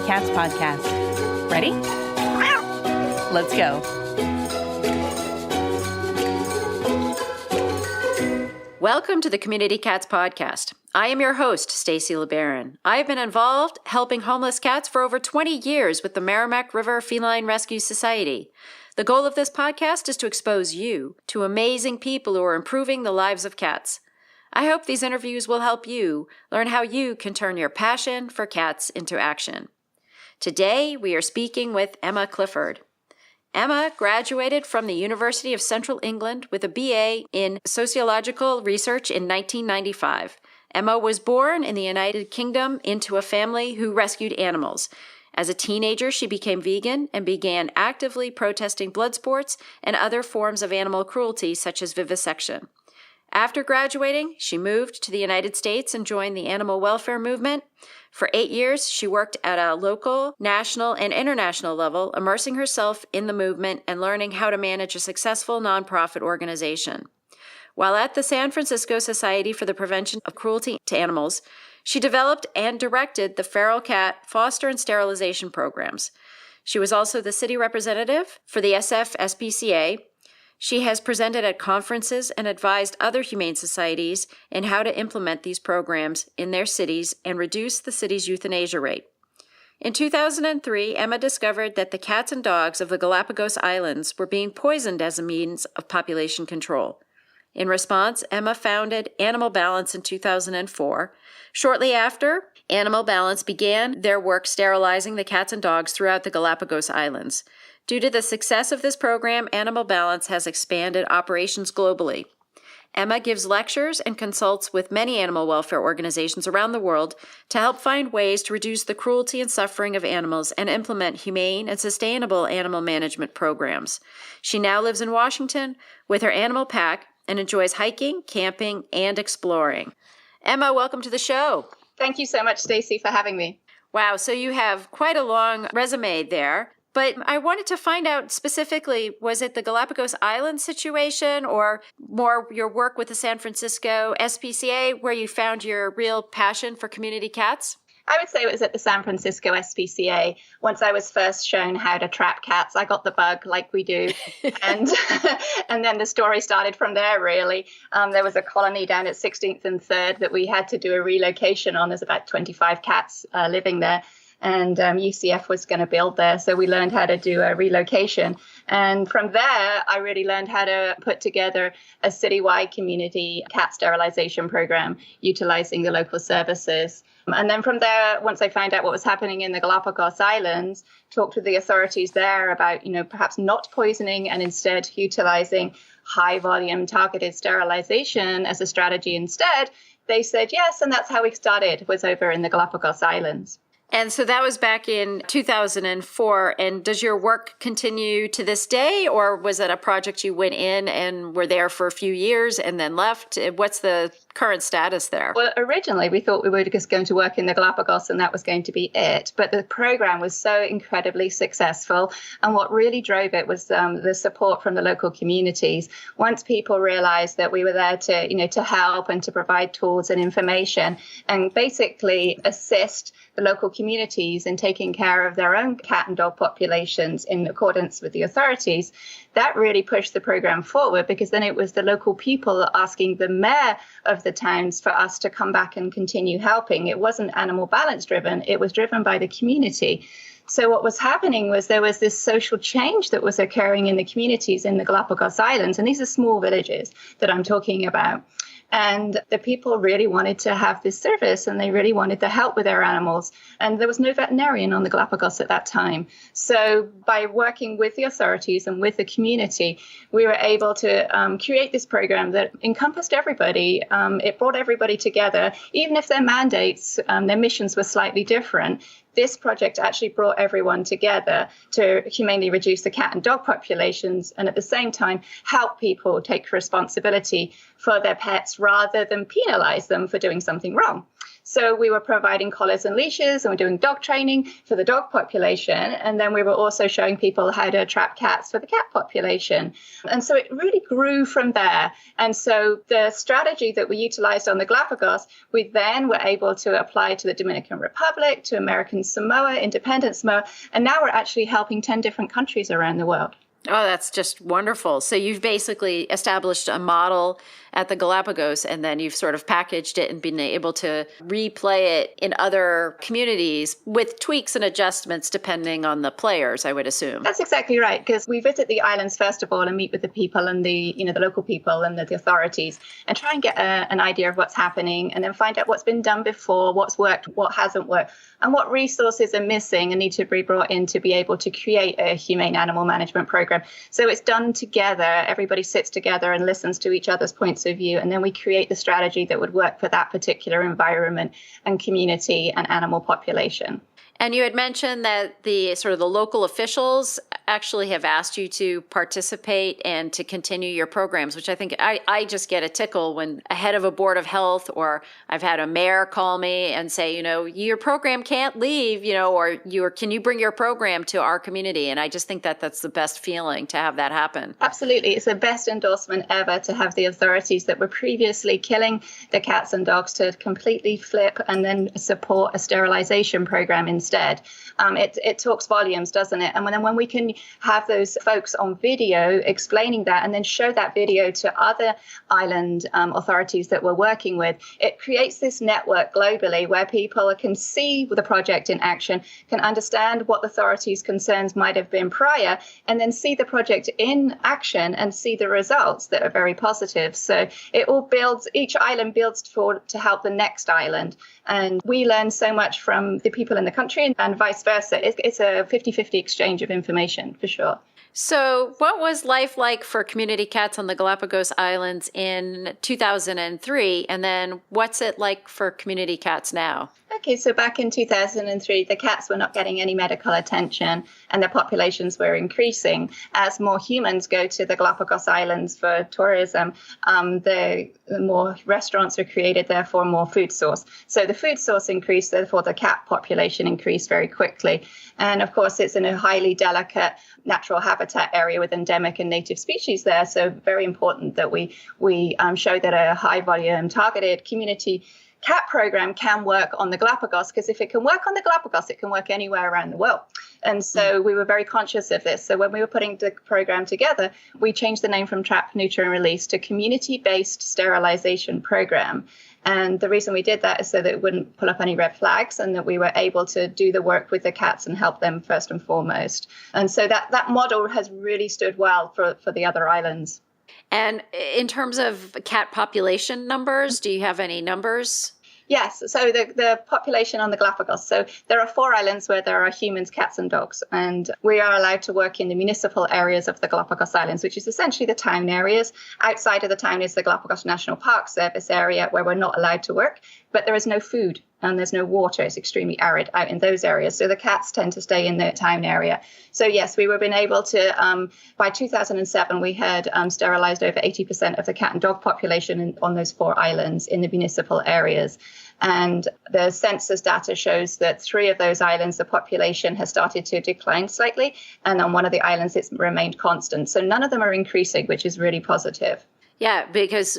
Cats podcast. Ready? Let's go. Welcome to the Community Cats podcast. I am your host, Stacy LeBaron. I have been involved helping homeless cats for over 20 years with the Merrimack River Feline Rescue Society. The goal of this podcast is to expose you to amazing people who are improving the lives of cats. I hope these interviews will help you learn how you can turn your passion for cats into action. Today, we are speaking with Emma Clifford. Emma graduated from the University of Central England with a BA in Sociological Research in 1995. Emma was born in the United Kingdom into a family who rescued animals. As a teenager, she became vegan and began actively protesting blood sports and other forms of animal cruelty, such as vivisection. After graduating, she moved to the United States and joined the animal welfare movement. For 8 years, she worked at a local, national, and international level, immersing herself in the movement and learning how to manage a successful nonprofit organization. While at the San Francisco Society for the Prevention of Cruelty to Animals, she developed and directed the feral cat foster and sterilization programs. She was also the city representative for the SPCA. She has presented at conferences and advised other humane societies in how to implement these programs in their cities and reduce the city's euthanasia rate. In 2003, Emma discovered that the cats and dogs of the Galapagos Islands were being poisoned as a means of population control. In response, Emma founded Animal Balance in 2004. Shortly after, Animal Balance began their work sterilizing the cats and dogs throughout the Galapagos Islands. Due to the success of this program, Animal Balance has expanded operations globally. Emma gives lectures and consults with many animal welfare organizations around the world to help find ways to reduce the cruelty and suffering of animals and implement humane and sustainable animal management programs. She now lives in Washington with her animal pack and enjoys hiking, camping, and exploring. Emma, welcome to the show. Thank you so much, Stacy, for having me. Wow, so you have quite a long resume there. But I wanted to find out specifically, was it the Galapagos Islands situation or more your work with the San Francisco SPCA where you found your real passion for community cats? I would say it was at the San Francisco SPCA. Once I was first shown how to trap cats, I got the bug like we do. and then the story started from there, really. There was a colony down at 16th and 3rd that we had to do a relocation on. There's about 25 cats living there. And UCF was going to build there. So we learned how to do a relocation. And from there, I really learned how to put together a citywide community cat sterilization program, utilizing the local services. And then from there, once I found out what was happening in the Galapagos Islands, talked with the authorities there about, perhaps not poisoning and instead utilizing high volume targeted sterilization as a strategy instead. They said yes. And that's how we started, was over in the Galapagos Islands. And so that was back in 2004. And does your work continue to this day, or was it a project you went in and were there for a few years and then left? What's the current status there? Well, originally we thought we were just going to work in the Galapagos and that was going to be it. But the program was so incredibly successful. And what really drove it was the support from the local communities. Once people realized that we were there to help and to provide tools and information and basically assist the local communities in taking care of their own cat and dog populations in accordance with the authorities, that really pushed the program forward, because then it was the local people asking the mayor of the towns for us to come back and continue helping. It wasn't Animal Balance driven, it was driven by the community. So what was happening was there was this social change that was occurring in the communities in the Galapagos Islands. And these are small villages that I'm talking about. And the people really wanted to have this service and they really wanted the help with their animals. And there was no veterinarian on the Galapagos at that time. So by working with the authorities and with the community, we were able to create this program that encompassed everybody. It brought everybody together, even if their mandates, their missions were slightly different. This project actually brought everyone together to humanely reduce the cat and dog populations and at the same time help people take responsibility for their pets rather than penalize them for doing something wrong. So we were providing collars and leashes, and we're doing dog training for the dog population. And then we were also showing people how to trap cats for the cat population. And so it really grew from there. And so the strategy that we utilized on the Galapagos, we then were able to apply to the Dominican Republic, to American Samoa, independent Samoa. And now we're actually helping 10 different countries around the world. Oh, that's just wonderful. So you've basically established a model at the Galapagos, and then you've sort of packaged it and been able to replay it in other communities with tweaks and adjustments depending on the players, I would assume. That's exactly right, because we visit the islands first of all and meet with the people and the local people and the authorities, and try and get an idea of what's happening, and then find out what's been done before, what's worked, what hasn't worked, and what resources are missing and need to be brought in to be able to create a humane animal management program. So it's done together. Everybody sits together and listens to each other's points of view, and then we create the strategy that would work for that particular environment and community and animal population. And you had mentioned that the sort of the local officials actually have asked you to participate and to continue your programs, which I think I just get a tickle when a head of a board of health, or I've had a mayor call me and say, your program can't leave, or can you bring your program to our community? And I just think that that's the best feeling to have that happen. Absolutely. It's the best endorsement ever to have the authorities that were previously killing the cats and dogs to completely flip and then support a sterilization program instead. It talks volumes, doesn't it? And then when we can have those folks on video explaining that, and then show that video to other island authorities that we're working with, it creates this network globally where people can see the project in action, can understand what the authorities' concerns might have been prior, and then see the project in action and see the results that are very positive. So it all builds, each island builds to help the next island. And we learn so much from the people in the country and vice versa. It's a 50-50 exchange of information for sure. So what was life like for community cats on the Galapagos Islands in 2003? And then what's it like for community cats now? Okay, so back in 2003, the cats were not getting any medical attention and their populations were increasing. As more humans go to the Galapagos Islands for tourism, the more restaurants were created, therefore more food source. So the food source increased, therefore the cat population increased very quickly. And of course, it's in a highly delicate natural habitat area with endemic and native species there. So very important that we show that a high volume targeted community cat program can work on the Galapagos, because if it can work on the Galapagos, it can work anywhere around the world. And so we were very conscious of this. So when we were putting the program together, we changed the name from Trap, Neuter and Release to Community-Based Sterilization Program. And the reason we did that is so that it wouldn't pull up any red flags, and that we were able to do the work with the cats and help them first and foremost. And so that model has really stood well for the other islands. And in terms of cat population numbers, do you have any numbers? Yes, so the population on the Galapagos. So there are 4 islands where there are humans, cats and dogs. And we are allowed to work in the municipal areas of the Galapagos Islands, which is essentially the town areas. Outside of the town is the Galapagos National Park Service area, where we're not allowed to work. But there is no food and there's no water. It's extremely arid out in those areas. So the cats tend to stay in the town area. So yes, we were been able to, by 2007, we had sterilized over 80% of the cat and dog population on those 4 islands in the municipal areas. And the census data shows that 3 of those islands, the population has started to decline slightly. And on one of the islands, it's remained constant. So none of them are increasing, which is really positive. Yeah, because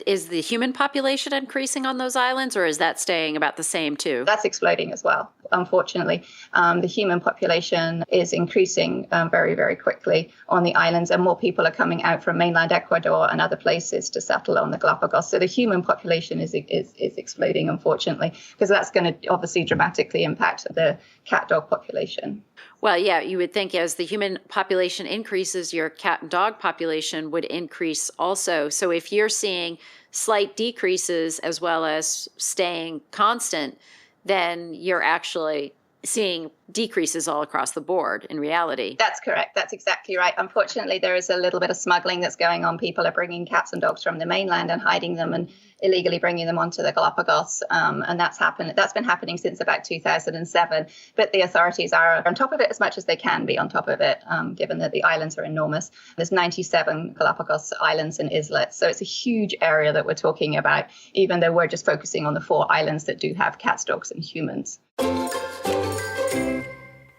is the human population increasing on those islands, or is that staying about the same too? That's exploding as well, unfortunately. The human population is increasing very, very quickly on the islands, and more people are coming out from mainland Ecuador and other places to settle on the Galapagos. So the human population is exploding, unfortunately, because that's going to obviously dramatically impact the cat-dog population. Well, yeah, you would think as the human population increases, your cat and dog population would increase also. So if you're seeing slight decreases as well as staying constant, then you're actually seeing decreases all across the board in reality. That's correct. That's exactly right. Unfortunately, there is a little bit of smuggling that's going on. People are bringing cats and dogs from the mainland and hiding them and illegally bringing them onto the Galapagos. And that's been happening since about 2007. But the authorities are on top of it as much as they can be on top of it, given that the islands are enormous. There's 97 Galapagos Islands and islets. So it's a huge area that we're talking about, even though we're just focusing on the 4 islands that do have cats, dogs, and humans.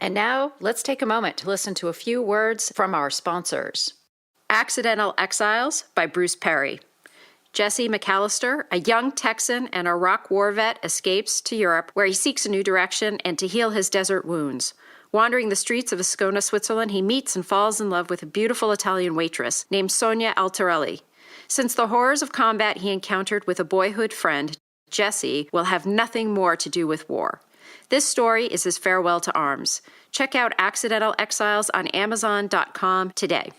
And now let's take a moment to listen to a few words from our sponsors. Accidental Exiles by Bruce Perry. Jesse McAllister, a young Texan and Iraq war vet, escapes to Europe where he seeks a new direction and to heal his desert wounds. Wandering the streets of Ascona, Switzerland, he meets and falls in love with a beautiful Italian waitress named Sonia Altarelli. Since the horrors of combat he encountered with a boyhood friend, Jesse will have nothing more to do with war. This story is his farewell to arms. Check out Accidental Exiles on Amazon.com today.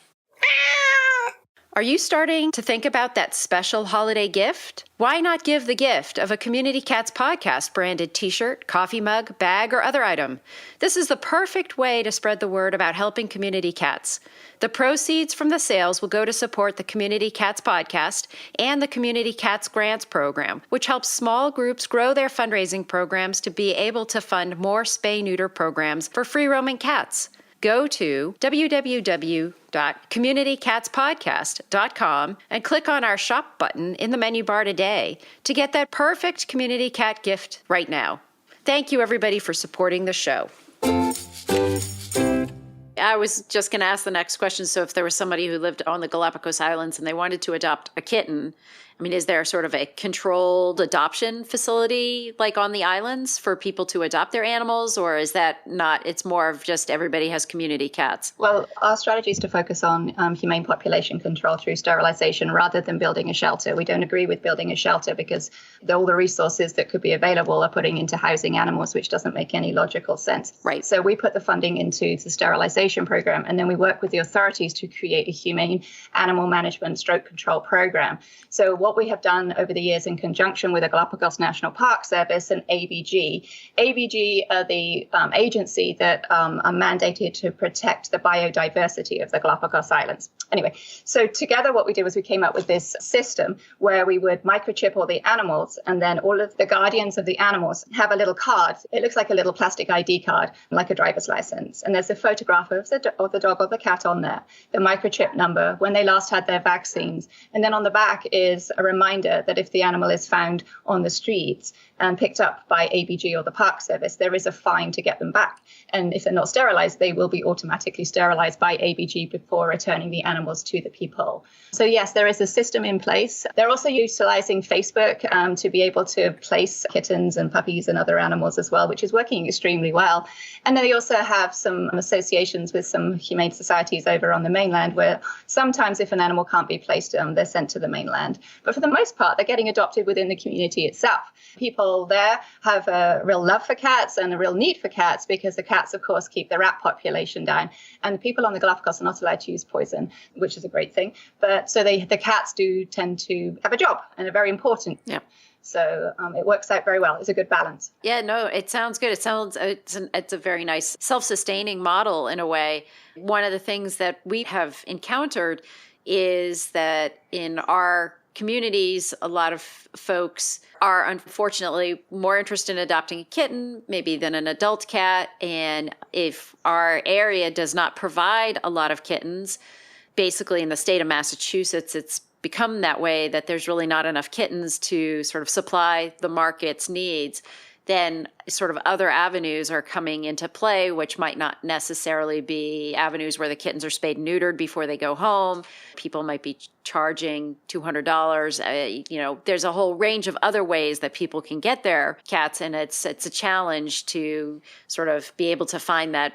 Are you starting to think about that special holiday gift? Why not give the gift of a Community Cats podcast branded t-shirt, coffee mug, bag, or other item? This is the perfect way to spread the word about helping community cats. The proceeds from the sales will go to support the Community Cats podcast and the Community Cats Grants program, which helps small groups grow their fundraising programs to be able to fund more spay-neuter programs for free-roaming cats. Go to www.communitycatspodcast.com and click on our shop button in the menu bar today to get that perfect community cat gift right now. Thank you, everybody, for supporting the show. I was just going to ask the next question. So if there was somebody who lived on the Galapagos Islands and they wanted to adopt a kitten, I mean, is there sort of a controlled adoption facility like on the islands for people to adopt their animals, or is that not, it's more of just everybody has community cats? Well, our strategy is to focus on humane population control through sterilization rather than building a shelter. We don't agree with building a shelter because all the resources that could be available are putting into housing animals, which doesn't make any logical sense. Right. So we put the funding into the sterilization program, and then we work with the authorities to create a humane animal management stroke control program. So what we have done over the years in conjunction with the Galapagos National Park Service and ABG. ABG are the agency that are mandated to protect the biodiversity of the Galapagos Islands. Anyway, so together what we did was we came up with this system where we would microchip all the animals, and then all of the guardians of the animals have a little card. It looks like a little plastic ID card, like a driver's license. And there's a photograph of the dog or the cat on there, the microchip number, when they last had their vaccines. And then on the back is a reminder that if the animal is found on the streets and picked up by ABG or the Park Service, there is a fine to get them back. And if they're not sterilized, they will be automatically sterilized by ABG before returning the animals to the people. So yes, there is a system in place. They're also utilizing Facebook to be able to place kittens and puppies and other animals as well, which is working extremely well. And then they also have some associations with some humane societies over on the mainland where sometimes if an animal can't be placed, they're sent to the mainland. But for the most part, they're getting adopted within the community itself. People there have a real love for cats and a real need for cats because the cats, of course, keep the rat population down. And the people on the Galapagos are not allowed to use poison, which is a great thing. But so the cats do tend to have a job and are very important. Yeah. So it works out very well. It's a good balance. Yeah, no, it sounds good. It's a very nice self-sustaining model in a way. One of the things that we have encountered is that in our communities, a lot of folks are unfortunately more interested in adopting a kitten maybe than an adult cat. And if our area does not provide a lot of kittens, basically in the state of Massachusetts, it's become that way that there's really not enough kittens to sort of supply the market's needs. Then sort of other avenues are coming into play, which might not necessarily be avenues where the kittens are spayed and neutered before they go home. People might be charging $200. There's a whole range of other ways that people can get their cats, and it's a challenge to sort of be able to find that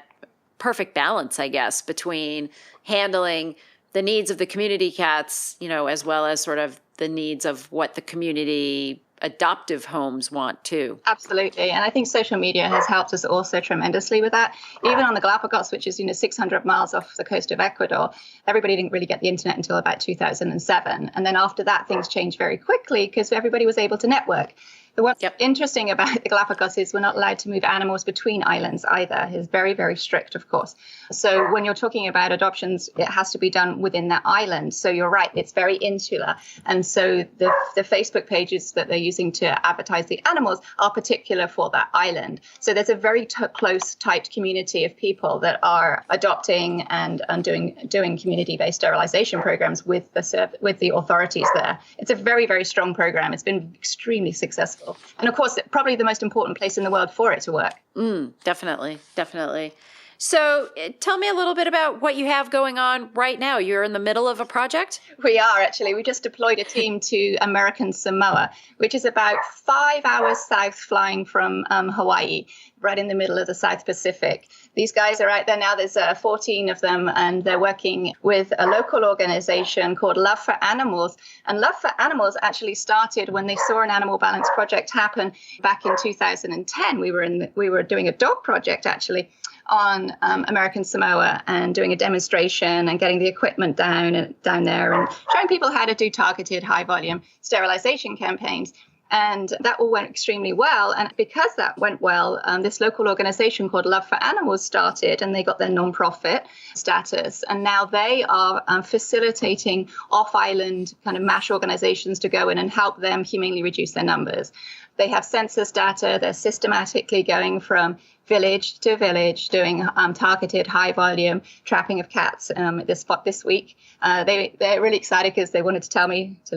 perfect balance, I guess, between handling the needs of the community cats, as well as sort of the needs of what the community adoptive homes want too. Absolutely. And I think social media has helped us also tremendously with that. Even on the Galapagos, which is 600 miles off the coast of Ecuador, everybody didn't really get the internet until about 2007. And then after that, things changed very quickly because everybody was able to network. What's interesting about the Galapagos is we're not allowed to move animals between islands either. It's very, very strict, of course. So when you're talking about adoptions, it has to be done within that island. So you're right, it's very insular. And so the Facebook pages that they're using to advertise the animals are particular for that island. So there's a very close, tight community of people that are adopting and doing community-based sterilization programs with the authorities there. It's a very, very strong program. It's been extremely successful. And of course, probably the most important place in the world for it to work. Definitely. So tell me a little bit about what you have going on right now. You're in the middle of a project? We are, actually. We just deployed a team to American Samoa, which is about 5 hours south flying from Hawaii, right in the middle of the South Pacific. These guys are out there now. There's 14 of them, and they're working with a local organization called Love for Animals. And Love for Animals actually started when they saw an animal balance project happen back in 2010. We were doing a dog project, actually, on American Samoa, and doing a demonstration and getting the equipment down there and showing people how to do targeted high volume sterilization campaigns. And that all went extremely well. And because that went well, this local organization called Love for Animals started, and they got their nonprofit status. And now they are facilitating off-island kind of MASH organizations to go in and help them humanely reduce their numbers. They have census data. They're systematically going from village to village, doing targeted high volume trapping of cats at this spot this week. They're really excited because they wanted to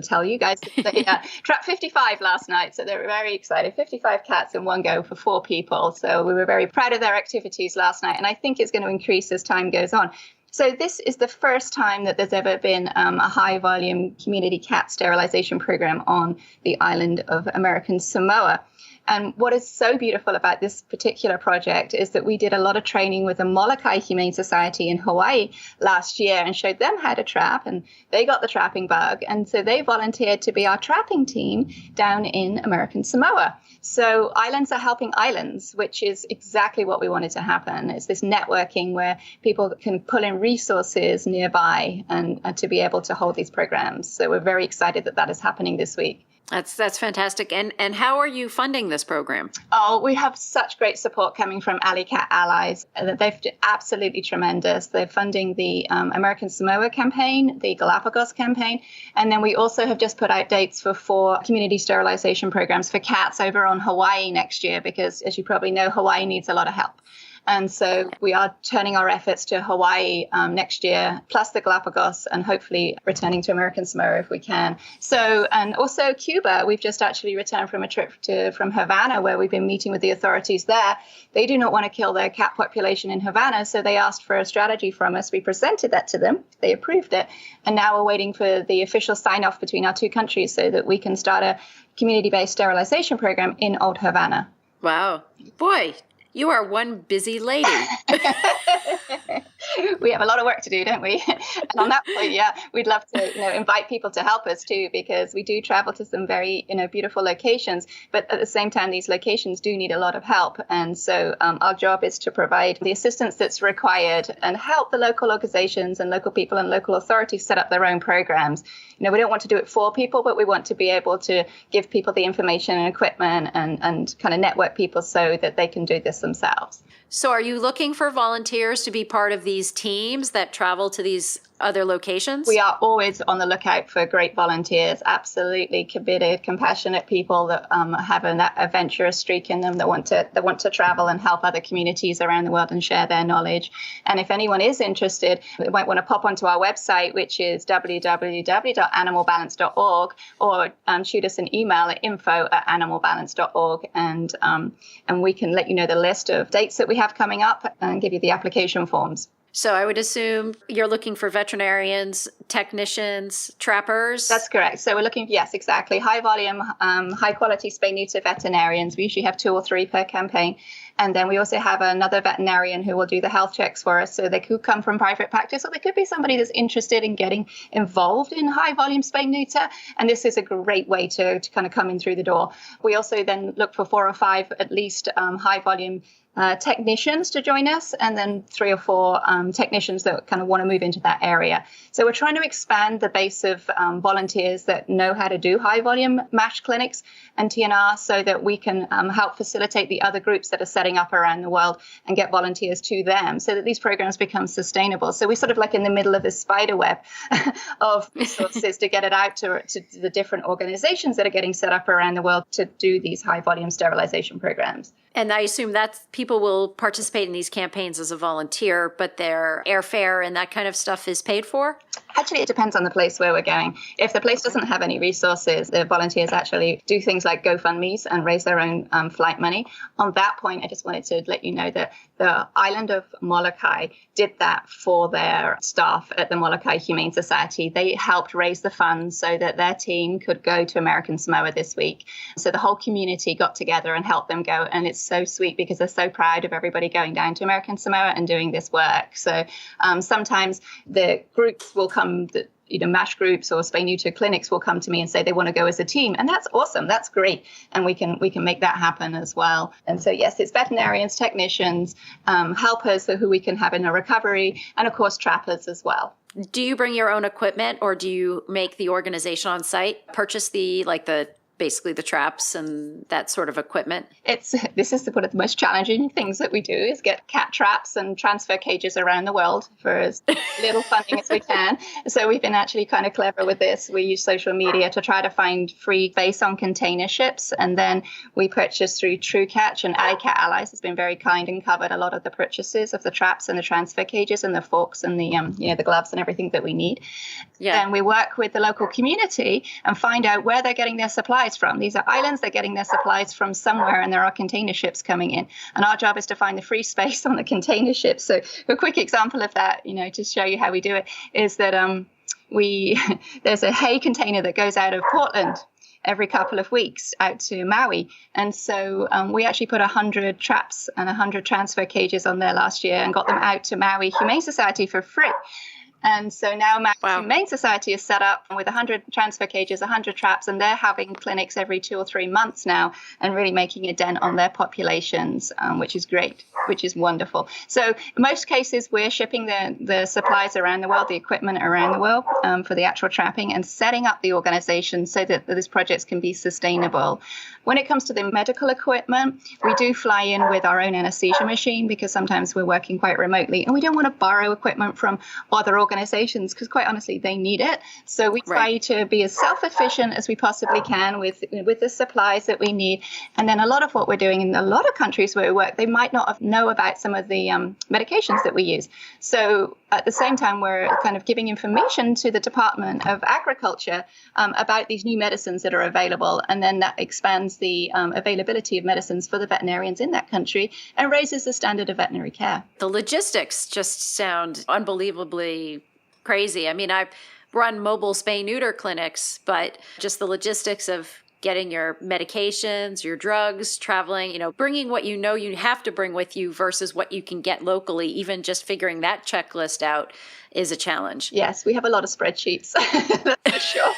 tell you guys that they trapped 55 last night. So they're very excited. 55 cats in one go for 4 people. So we were very proud of their activities last night. And I think it's going to increase as time goes on. So this is the first time that there's ever been a high volume community cat sterilization program on the island of American Samoa. And what is so beautiful about this particular project is that we did a lot of training with the Molokai Humane Society in Hawaii last year and showed them how to trap, and they got the trapping bug. And so they volunteered to be our trapping team down in American Samoa. So islands are helping islands, which is exactly what we wanted to happen. It's this networking where people can pull in resources nearby and to be able to hold these programs. So we're very excited that that is happening this week. That's fantastic. And how are you funding this program? Oh, we have such great support coming from Alley Cat Allies. They've been absolutely tremendous. They're funding the American Samoa campaign, the Galapagos campaign. And then we also have just put out dates for 4 community sterilization programs for cats over on Hawaii next year, because as you probably know, Hawaii needs a lot of help. And so we are turning our efforts to Hawaii next year, plus the Galapagos, and hopefully returning to American Samoa if we can. So, and also Cuba, we've just actually returned from a trip from Havana, where we've been meeting with the authorities there. They do not want to kill their cat population in Havana, so they asked for a strategy from us. We presented that to them. They approved it. And now we're waiting for the official sign-off between our 2 countries so that we can start a community-based sterilization program in Old Havana. Wow. Boy, you are one busy lady. We have a lot of work to do, don't we? And on that point, yeah, we'd love to, invite people to help us too, because we do travel to some very, beautiful locations. But at the same time, these locations do need a lot of help. And so our job is to provide the assistance that's required and help the local organizations and local people and local authorities set up their own programs. We don't want to do it for people, but we want to be able to give people the information and equipment and kind of network people so that they can do this themselves. So are you looking for volunteers to be part of these teams that travel to these other locations? We are always on the lookout for great volunteers, absolutely committed, compassionate people that have an adventurous streak in them, that want to travel and help other communities around the world and share their knowledge. And if anyone is interested, they might want to pop onto our website, which is www.animalbalance.org, or shoot us an email at info@animalbalance.org, and we can let you know the list of dates that we have coming up and give you the application forms. So I would assume you're looking for veterinarians, technicians, trappers? That's correct. So we're looking, yes, exactly. High volume, high quality spay-neuter veterinarians. We usually have 2 or 3 per campaign. And then we also have another veterinarian who will do the health checks for us. So they could come from private practice, or they could be somebody that's interested in getting involved in high volume spay-neuter. And this is a great way to kind of come in through the door. We also then look for 4 or 5 at least high volume technicians to join us, and then 3 or 4 technicians that kind of want to move into that area. So we're trying to expand the base of volunteers that know how to do high volume MASH clinics and TNR, so that we can help facilitate the other groups that are setting up around the world and get volunteers to them, so that these programs become sustainable. So we're sort of like in the middle of this spider web of resources to get it out to the different organizations that are getting set up around the world to do these high volume sterilization programs. And I assume that people will participate in these campaigns as a volunteer, but their airfare and that kind of stuff is paid for? Actually, it depends on the place where we're going. If the place doesn't have any resources, the volunteers actually do things like GoFundMes and raise their own flight money. On that point, I just wanted to let you know that the island of Molokai did that for their staff at the Molokai Humane Society. They helped raise the funds so that their team could go to American Samoa this week. So the whole community got together and helped them go. And it's so sweet because they're so proud of everybody going down to American Samoa and doing this work. So sometimes the groups will come, MASH groups or spay neuter clinics will come to me and say they want to go as a team, and that's awesome, that's great, and we can make that happen as well. And so yes, it's veterinarians, technicians, helpers who we can have in a recovery, and of course trappers as well. Do you bring your own equipment, or do you make the organization on site purchase basically the traps and that sort of equipment? This is one of the most challenging things that we do, is get cat traps and transfer cages around the world for as little funding as we can. So we've been actually kind of clever with this. We use social media to try to find free space on container ships, and then we purchase through TrueCatch, and Alley Cat Allies has been very kind and covered a lot of the purchases of the traps and the transfer cages and the forks and the gloves and everything that we need. Yeah. Then we work with the local community and find out where they're getting their supplies from. These are islands, they're getting their supplies from somewhere, and there are container ships coming in. And our job is to find the free space on the container ships. So a quick example of that, to show you how we do it, is that there's a hay container that goes out of Portland every couple of weeks out to Maui. And so we actually put 100 traps and 100 transfer cages on there last year and got them out to Maui Humane Society for free. And so now Maui Humane Society is set up with 100 transfer cages, 100 traps, and they're having clinics every 2 or 3 months now and really making a dent on their populations, which is great, which is wonderful. So in most cases, we're shipping the supplies around the world, the equipment around the world for the actual trapping, and setting up the organization so that these projects can be sustainable. When it comes to the medical equipment, we do fly in with our own anesthesia machine because sometimes we're working quite remotely and we don't want to borrow equipment from other organizations because quite honestly, they need it. So we try to be as self-efficient as we possibly can with the supplies that we need. And then a lot of what we're doing in a lot of countries where we work, they might not know about some of the medications that we use. So at the same time, we're kind of giving information to the Department of Agriculture about these new medicines that are available. And then that expands the availability of medicines for the veterinarians in that country and raises the standard of veterinary care. The logistics just sound unbelievably crazy. I mean, I've run mobile spay-neuter clinics, but just the logistics of getting your medications, your drugs, traveling, bringing what you have to bring with you versus what you can get locally, even just figuring that checklist out is a challenge. Yes, we have a lot of spreadsheets, that's for sure.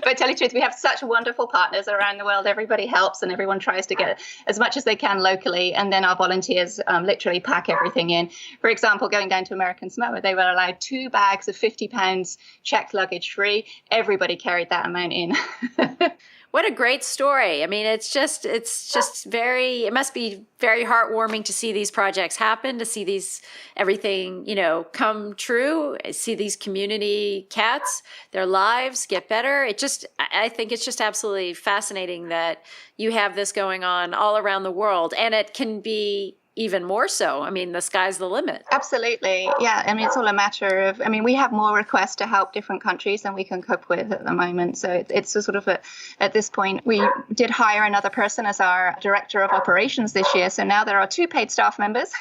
But tell you the truth, we have such wonderful partners around the world. Everybody helps and everyone tries to get as much as they can locally. And then our volunteers literally pack everything in. For example, going down to American Samoa, they were allowed 2 bags of 50 pounds checked luggage free. Everybody carried that amount in. What a great story. I mean, it must be very heartwarming to see these projects happen, to see everything, come true, see these community cats, their lives get better. I think it's just absolutely fascinating that you have this going on all around the world, and it can be even more so. I mean, the sky's the limit. Absolutely. Yeah. I mean, it's all a matter of, we have more requests to help different countries than we can cope with at the moment. So it's a sort of at this point, we did hire another person as our director of operations this year. So now there are 2 paid staff members,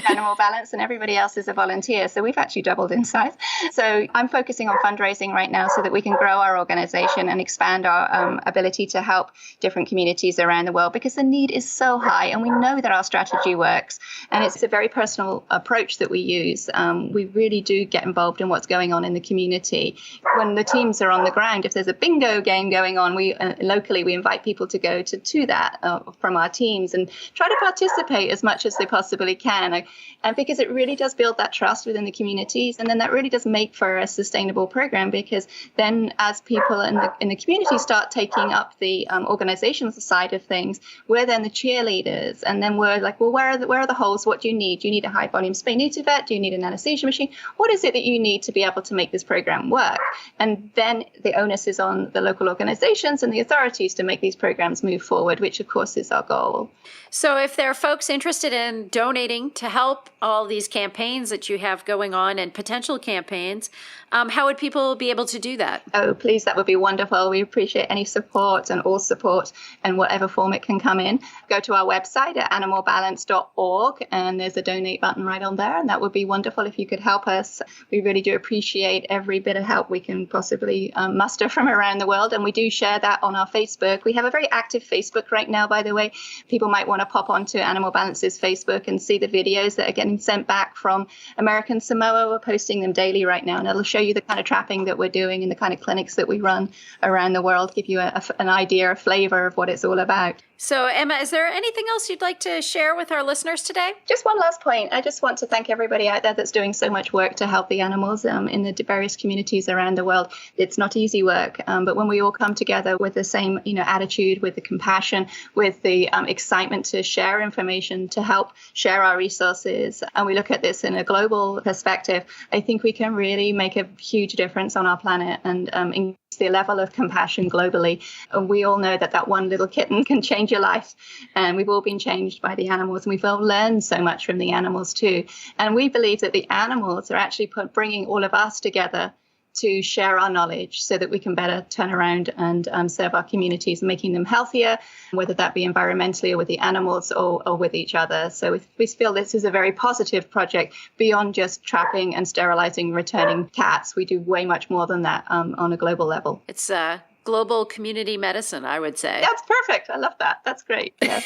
Animal Balance, and everybody else is a volunteer. So we've actually doubled in size. So I'm focusing on fundraising right now so that we can grow our organization and expand our ability to help different communities around the world because the need is so high. And we know that our strategy really works. And it's a very personal approach that we use. We really do get involved in what's going on in the community. When the teams are on the ground, if there's a bingo game going on, we locally we invite people to go to that from our teams and try to participate as much as they possibly can. And because it really does build that trust within the communities, and then that really does make for a sustainable program, because then as people in the community start taking up the organizational side of things, we're then the cheerleaders, and then we're like, well, where are the holes? What do you need? Do you need a high volume spay neuter vet? Do you need an anesthesia machine? What is it that you need to be able to make this program work? And then the onus is on the local organizations and the authorities to make these programs move forward, which of course is our goal. So if there are folks interested in donating to help all these campaigns that you have going on and potential campaigns, how would people be able to do that? Oh, please, that would be wonderful. We appreciate any support and all support in whatever form it can come in. Go to our website at animalbalance.org, and there's a donate button right on there, and that would be wonderful if you could help us. We really do appreciate every bit of help we can possibly muster from around the world, and we do share that on our Facebook. We have a very active Facebook right now, by the way. People might want to pop onto Animal Balance's Facebook and see the videos that are getting sent back from American Samoa. We're posting them daily right now, and it'll show you the kind of trapping that we're doing and the kind of clinics that we run around the world, give you an idea, a flavor of what it's all about. So, Emma, is there anything else you'd like to share with our listeners today? Just one last point. I just want to thank everybody out there that's doing so much work to help the animals in the various communities around the world. It's not easy work, but when we all come together with the same, attitude, with the compassion, with the excitement to share information, to help share our resources, and we look at this in a global perspective, I think we can really make a huge difference on our planet and increase the level of compassion globally. And we all know that one little kitten can change your life, and we've all been changed by the animals, and we've all learned so much from the animals too. And we believe that the animals are actually bringing all of us together to share our knowledge so that we can better turn around and serve our communities, making them healthier, whether that be environmentally or with the animals or with each other. So we feel this is a very positive project beyond just trapping and sterilizing returning cats. We do way much more than that on a global level. It's global community medicine, I would say. That's perfect. I love that. That's great. Yes.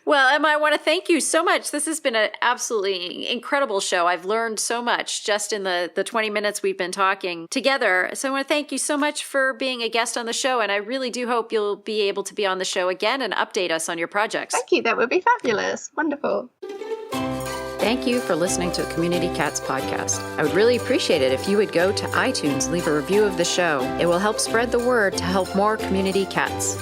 Well, Emma, I want to thank you so much. This has been an absolutely incredible show. I've learned so much just in the 20 minutes we've been talking together. So I want to thank you so much for being a guest on the show. And I really do hope you'll be able to be on the show again and update us on your projects. Thank you. That would be fabulous. Wonderful. Thank you for listening to the Community Cats podcast. I would really appreciate it if you would go to iTunes and leave a review of the show. It will help spread the word to help more community cats.